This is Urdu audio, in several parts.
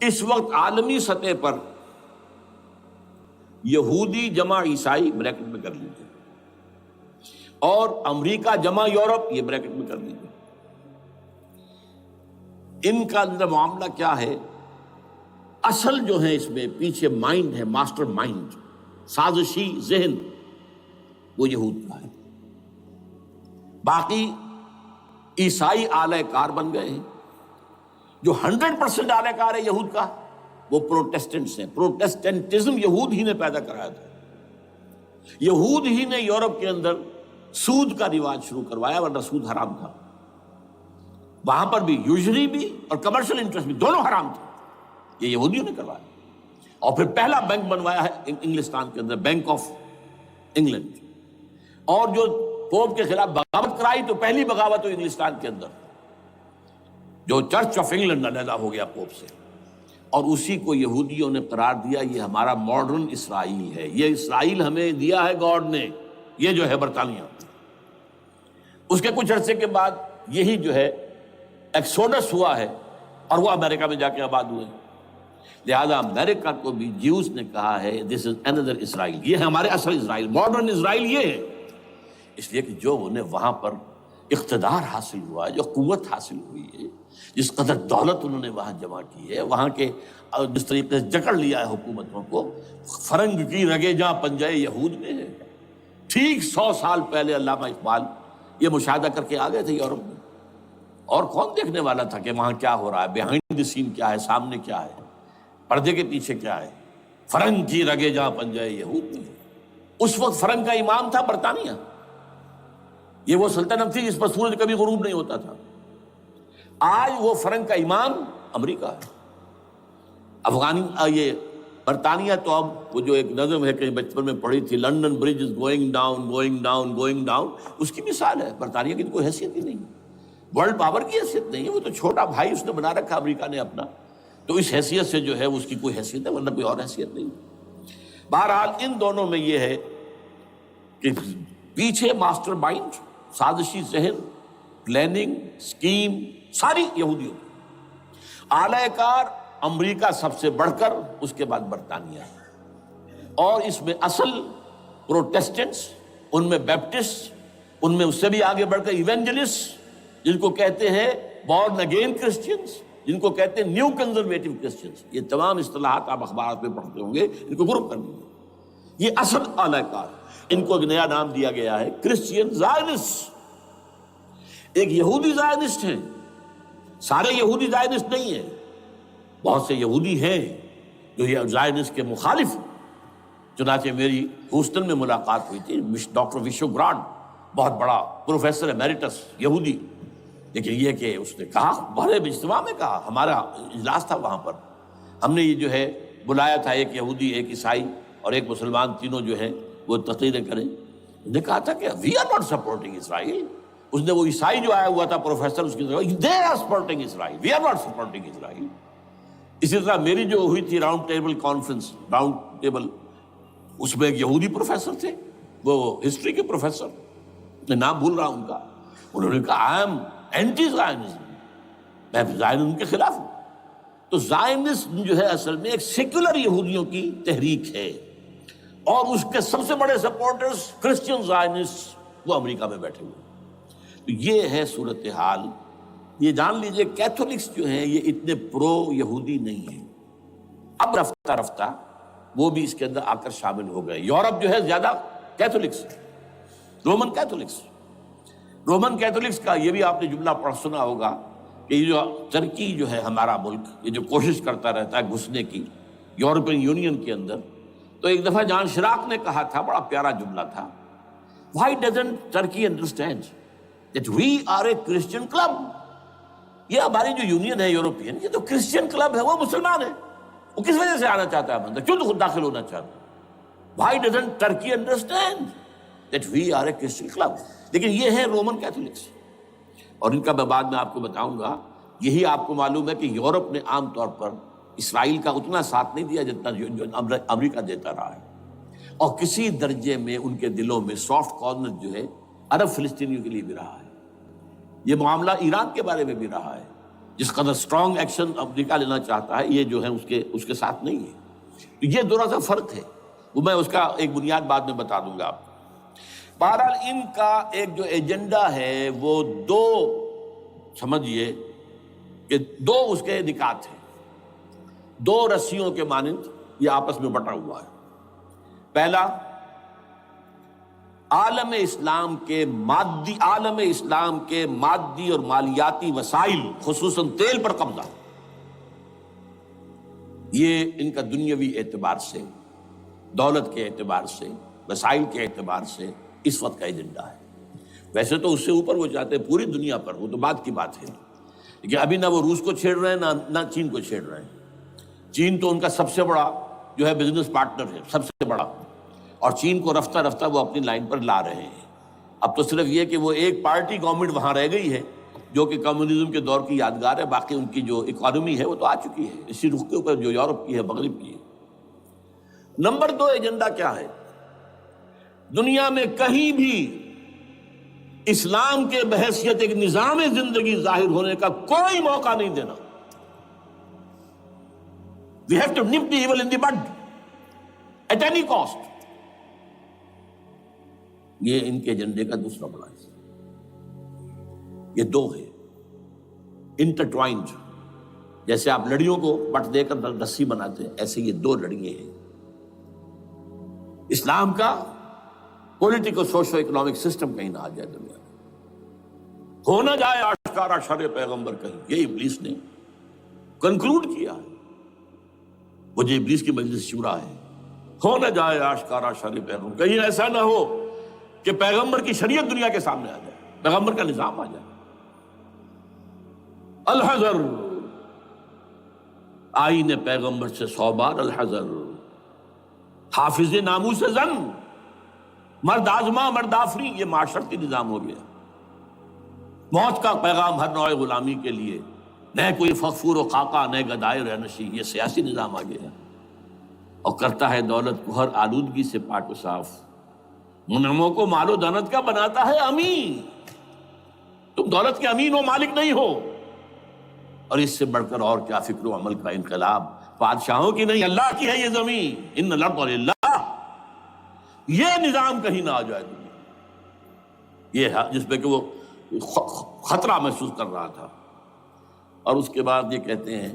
اس وقت عالمی سطح پر یہودی جمع عیسائی بریکٹ میں کر لیجیے، اور امریکہ جمع یورپ یہ بریکٹ میں کر لیجیے، ان کا اندر معاملہ کیا ہے؟ اصل جو ہے اس میں پیچھے مائنڈ ہے، ماسٹر مائنڈ، سازشی ذہن، وہ یہود کا ہے۔ باقی عیسائی آلہ کار بن گئے ہیں۔ جو 100% آلہ کار ہے یہود کا وہ پروٹیسٹنٹس ہیں۔ پروٹیسٹنٹزم یہود ہی نے پیدا کرایا تھا، یہود ہی نے یورپ کے اندر سود کا رواج شروع کروایا، ورنہ سود حرام تھا وہاں پر بھی، یوزری بھی اور کمرشل انٹرسٹ بھی، دونوں حرام تھے، یہ یہودیوں نے کروایا۔ اور پھر پہلا بینک بنوایا ہے انگلستان کے اندر، بینک آف انگلینڈ، اور جو پوپ کے خلاف بغاوت کرائی تو پہلی بغاوت ہوئی انگلستان کے اندر، جو چرچ آف انگلینڈ علیحدہ ہو گیا پوپ سے، اور اسی کو یہودیوں نے قرار دیا یہ ہمارا ماڈرن اسرائیل ہے، یہ اسرائیل ہمیں دیا ہے گاڈ نے، یہ جو ہے برطانیہ۔ اس کے کچھ عرصے کے بعد یہی جو ہے ایکسوڈس ہوا ہے، اور وہ امریکہ میں جا کے آباد ہوئے، لہذا امریکہ کو بھی جیوز نے کہا ہے دس از اندر اسرائیل، یہ ہے ہمارے اصل اسرائیل، ماڈرن اسرائیل یہ ہے۔ اس لیے کہ جو انہیں وہاں پر اقتدار حاصل ہوا ہے، جو قوت حاصل ہوئی ہے، جس قدر دولت انہوں نے وہاں جمع کی ہے، وہاں کے جس طریقے سے جکڑ لیا ہے حکومتوں کو، فرنگ کی رگے جہاں پنجے یہود میں ہے۔ ٹھیک 100 سال پہلے علامہ اقبال یہ مشاہدہ کر کے آ گئے تھے یورپ میں، اور کون دیکھنے والا تھا کہ وہاں کیا ہو رہا ہے، بیہائنڈ دی سین کیا ہے، سامنے کیا ہے، پردے کے پیچھے کیا ہے۔ فرنگ کی رگے جہاں پنجے یہود میں ہے۔ اس وقت فرنگ کا امام تھا برطانیہ، یہ وہ سلطنت تھی جس پر سورج کبھی غروب نہیں ہوتا تھا۔ آج وہ فرنگ کا امام امریکہ ہے۔ یہ برطانیہ تو اب وہ جو ایک نظم ہے کہ بچپن میں پڑھی تھی، London bridge is going down going down going down, اس کی مثال ہے۔ برطانیہ کی کوئی حیثیت ہی نہیں، ورلڈ پاور کی حیثیت نہیں ہے، وہ تو چھوٹا بھائی اس نے بنا رکھا امریکہ نے اپنا، تو اس حیثیت سے جو ہے اس کی کوئی حیثیت ہے، ورنہ کوئی اور حیثیت نہیں۔ بہرحال ان دونوں میں یہ ہے کہ پیچھے ماسٹر مائنڈ، سازشی ذہن، پلاننگ، سکیم ساری یہودیوں کی۔ آلہ کار امریکہ سب سے بڑھ کر، اس کے بعد برطانیہ، اور اس میں اصل پروٹیسٹنٹس، ان میں بیپٹسٹ، ان میں اس سے بھی آگے بڑھ کر ایونجلسٹ، جن کو کہتے ہیں بورن اگین کرسچنز، جن کو کہتے ہیں نیو کنزرویٹو کرسچنز، یہ تمام اصطلاحات آپ اخبارات میں پڑھتے ہوں گے، ان کو گروپ کر لیجیے۔ یہ اصل آلہ کار، ان کو ایک نیا نام دیا گیا ہے کرسچین زائنسٹ۔ ایک یہودی زائنسٹ ہیں، سارے یہودی زائنسٹ نہیں ہیں، بہت سے یہودی ہیں جو یہ زائنسٹ کے مخالف ہیں۔ چنانچہ میری ہیوسٹن میں ملاقات ہوئی تھی ڈاکٹر وشو گرانٹ، بہت بڑا پروفیسر ایمیریٹس یہودی، لیکن یہ کہ اس نے کہا، بڑے اجتماع میں کہا، ہمارا اجلاس تھا وہاں پر، ہم نے یہ جو ہے بلایا تھا ایک یہودی، ایک عیسائی اور ایک مسلمان، تینوں جو ہے وہ تقریریں کریں۔ انہوں نے کہا تھا کہ وی آر ناٹ سپورٹنگ اسرائیل۔ اس نے وہ عیسائی جو آیا ہوا تھا پروفیسر، اس کی طرف they are supporting Israel, we are not supporting Israel. اسی طرح میری جو ہوئی تھی round table conference, round table, اس میں ایک یہودی پروفیسر تھے، وہ ہسٹری کے پروفیسر، میں نام بھول رہا ہوں ان کا، انہوں نے کہا آئی ایم اینٹی زائنزم، میں زائنزم کے خلاف ہوں۔ تو زائنزم جو ہے اصل میں ایک سیکولر یہودیوں کی تحریک ہے، اور اس کے سب سے بڑے سپورٹرز کرسچین زائنسٹ وہ امریکہ میں بیٹھے ہوئے۔ تو یہ ہے صورتحال۔ یہ جان لیجئے کیتھولکس جو ہیں یہ اتنے پرو یہودی نہیں ہیں، اب رفتہ رفتہ وہ بھی اس کے اندر آ کر شامل ہو گئے۔ یورپ جو ہے زیادہ Catholics, Roman Catholics, Roman Catholics کا یہ بھی آپ نے جملہ پڑھ سنا ہوگا کہ یہ جو ترکی جو ہے ہمارا ملک، یہ جو کوشش کرتا رہتا ہے گھسنے کی یورپین یونین کے اندر، تو ایک دفعہ جان شراق نے کہا تھا، بڑا پیارا جملہ تھا، Why doesn't Turkey understand that we are a Christian club؟ یہ ہماری جو یونین ہے یورپین، یہ تو کرسچین کلب ہے، وہ مسلمان ہے، وہ کس وجہ سے آنا چاہتا ہے اندر، کیوں تو خود داخل ہونا چاہتا ہے؟ Why doesn't Turkey understand that we are a Christian club؟ لیکن یہ ہے رومن کیتھولکس، اور ان کا میں بعد میں آپ کو بتاؤں گا۔ یہی آپ کو معلوم ہے کہ یورپ نے عام طور پر اسرائیل کا اتنا ساتھ نہیں دیا جتنا جو امریکہ دیتا رہا ہے، اور کسی درجے میں ان کے دلوں میں سافٹ کارنر جو ہے عرب فلسطینیوں کے لیے بھی رہا ہے۔ یہ معاملہ ایران کے بارے میں بھی رہا ہے، جس قدر اسٹرانگ ایکشن امریکہ لینا چاہتا ہے یہ جو ہے اس کے ساتھ نہیں ہے. تو یہ تھوڑا سا فرق ہے، وہ میں اس کا ایک بنیاد بعد میں بتا دوں گا آپ کو. بہرحال ان کا ایک جو ایجنڈا ہے وہ دو سمجھیے کہ دو اس کے نکات ہیں، دو رسیوں کے مانند یہ آپس میں بٹا ہوا ہے. پہلا، عالم اسلام کے مادی اور مالیاتی وسائل خصوصاً تیل پر قبضہ، یہ ان کا دنیاوی اعتبار سے، دولت کے اعتبار سے، وسائل کے اعتبار سے اس وقت کا ایجنڈا ہے. ویسے تو اس سے اوپر وہ چاہتے ہیں پوری دنیا پر، وہ تو بعد کی بات ہے، لیکن ابھی نہ وہ روس کو چھیڑ رہے ہیں نہ چین کو چھیڑ رہے ہیں. چین تو ان کا سب سے بڑا جو ہے بزنس پارٹنر ہے، سب سے بڑا، اور چین کو رفتہ رفتہ وہ اپنی لائن پر لا رہے ہیں. اب تو صرف یہ کہ وہ ایک پارٹی گورنمنٹ وہاں رہ گئی ہے جو کہ کمیونزم کے دور کی یادگار ہے، باقی ان کی جو اکانومی ہے وہ تو آ چکی ہے اسی رخ کے اوپر جو یورپ کی ہے، مغرب کی ہے. نمبر دو ایجنڈا کیا ہے؟ دنیا میں کہیں بھی اسلام کے بحیثیت ایک نظام زندگی ظاہر ہونے کا کوئی موقع نہیں دینا. We have to nip the evil in the bud at any cost. یہ ان کے ایجنڈے کا دوسرا بڑا ہے. یہ دو ہے انٹرٹوائنڈ، جیسے آپ لڑیوں کو بٹ دے کر رسی بناتے ہیں، ایسے یہ دو لڑیے ہیں. اسلام کا پولیٹیکل سوشو اکنامک سسٹم کہیں نہ آ جائے دنیا میں، ہو نہ جائے آشکارا شر پیغمبر کہیں. یہ ابلیس نے کنکلوڈ کیا ہے، وہ جو ابلیس کی مجلس شورا ہے، ہو نہ جائے آشکارا شر پیغمبر، کہیں ایسا نہ ہو کہ پیغمبر کی شریعت دنیا کے سامنے آ جائے، پیغمبر کا نظام آ جائے. الحذر، آئین پیغمبر سے 100 بار الحذر. حافظ ناموس زن، مرد آزما مرد آفری، یہ معاشرتی نظام ہو گیا. موت کا پیغام ہر نوع غلامی کے لیے، نہ کوئی فخفور و خاکہ نہ گدائے رہنشی، یہ سیاسی نظام آ گیا اور کرتا ہے دولت کو ہر آلودگی سے پاک و صاف. منعموں کو مال و دولت کا بناتا ہے امین. تم دولت کے امین و مالک نہیں ہو. اور اس سے بڑھ کر اور کیا فکر و عمل کا انقلاب، بادشاہوں کی نہیں اللہ کی ہے یہ زمین، ان الارض للہ. یہ نظام کہیں نہ آ جائے دنیا، یہ ہے جس پہ کہ وہ خطرہ محسوس کر رہا تھا. اور اس کے بعد یہ کہتے ہیں،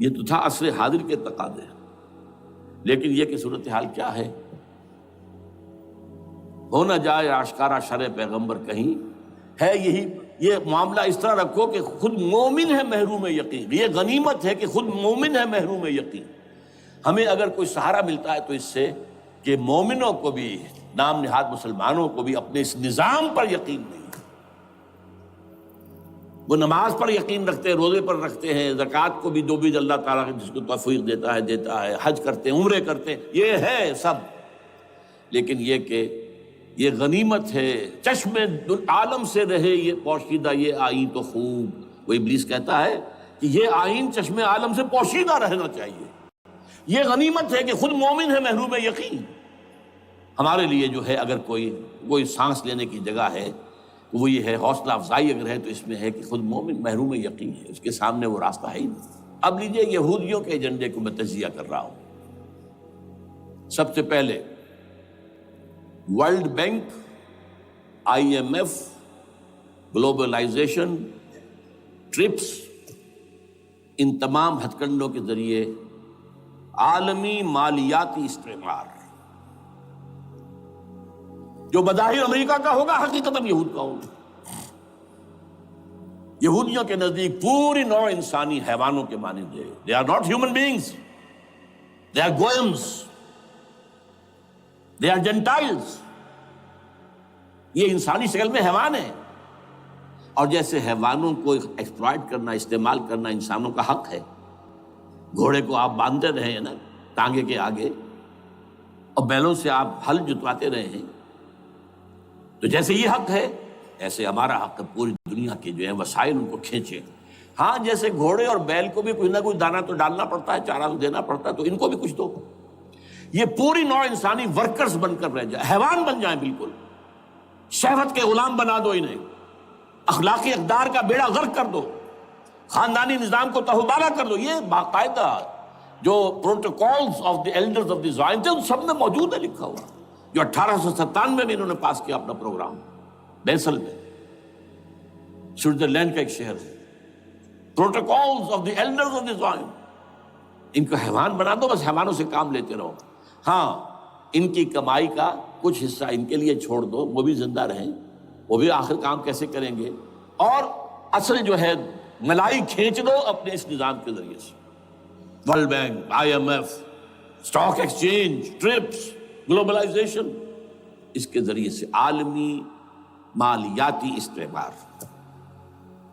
یہ تو تھا عصر حاضر کے تقاضے، لیکن یہ کہ صورتحال کیا ہے؟ ہو نہ جائے آشکارا شرع پیغمبر کہیں ہے. یہ معاملہ اس طرح رکھو کہ خود مومن ہے محروم یقین. یہ غنیمت ہے کہ خود مومن ہے محروم یقین. ہمیں اگر کوئی سہارا ملتا ہے تو اس سے کہ مومنوں کو بھی، نام نہاد مسلمانوں کو بھی اپنے اس نظام پر یقین نہیں. وہ نماز پر یقین رکھتے ہیں، روزے پر رکھتے ہیں، زکوٰۃ کو بھی جو بھی اللہ تعالیٰ جس کو توفیق دیتا ہے، حج کرتے ہیں، عمرے کرتے ہیں، یہ ہے سب. لیکن یہ کہ یہ غنیمت ہے، چشم عالم سے رہے یہ پوشیدہ یہ آئین تو خوب. وہ ابلیس کہتا ہے کہ یہ آئین چشم عالم سے پوشیدہ رہنا چاہیے. یہ غنیمت ہے کہ خود مومن ہے محروم یقین. ہمارے لیے جو ہے اگر کوئی سانس لینے کی جگہ ہے وہ یہ ہے، حوصلہ افزائی اگر ہے تو اس میں ہے کہ خود مومن محروم یقین ہے، اس کے سامنے وہ راستہ ہے ہی نہیں. اب لیجئے یہودیوں کے ایجنڈے کو میں تجزیہ کر رہا ہوں. سب سے پہلے World Bank, IMF، globalisation, TRIPS, ان تمام ہتھ کنڈوں کے ذریعے عالمی مالیاتی استعمار جو بظاہر امریکہ کا ہوگا حقیقتاً یہود کا ہوگا. یہودیوں کے نزدیک پوری نوع انسانی حیوانوں کے مانند ہے. They are not human beings. They are goyams. They are Gentiles. یہ انسانی شکل میں حیوان ہیں، اور جیسے حیوانوں کو ایکسپلائٹ کرنا، استعمال کرنا انسانوں کا حق ہے. گھوڑے کو آپ باندھتے رہے ہیں نا ٹانگے کے آگے، اور بیلوں سے آپ ہل جتواتے رہے ہیں، تو جیسے یہ حق ہے ایسے ہمارا حق ہے پوری دنیا کے جو ہے وسائل ان کو کھینچے. ہاں جیسے گھوڑے اور بیل کو بھی کچھ نہ کچھ دانہ تو ڈالنا پڑتا ہے، چارہ تو دینا پڑتا ہے، تو ان کو بھی کچھ دو. یہ پوری نوع انسانی ورکرز بن کر رہ جائے، حیوان بن جائیں، بالکل شہوت کے غلام بنا دو انہیں، اخلاقی اقدار کا بیڑا غرق کر دو، خاندانی نظام کو تہوبارہ کر دو. یہ باقاعدہ جو protocols of the elders of the Zion تھے ان سب میں موجود ہے لکھا ہوا، جو 1897 میں انہوں نے پاس کیا اپنا پروگرام بیسل میں، سوئٹزرلینڈ کا ایک شہر ہے. Protocols of the elders of the Zion. ان کو حیوان بنا دو، بس حیوانوں سے کام لیتے رہو. ہاں ان کی کمائی کا کچھ حصہ ان کے لیے چھوڑ دو، وہ بھی زندہ رہیں، وہ بھی آخر کام کیسے کریں گے، اور اصل جو ہے ملائی کھینچ دو اپنے اس نظام کے ذریعے سے. World Bank, I M F, stock exchange, TRIPS, globalisation, اس کے ذریعے سے عالمی مالیاتی استعمار.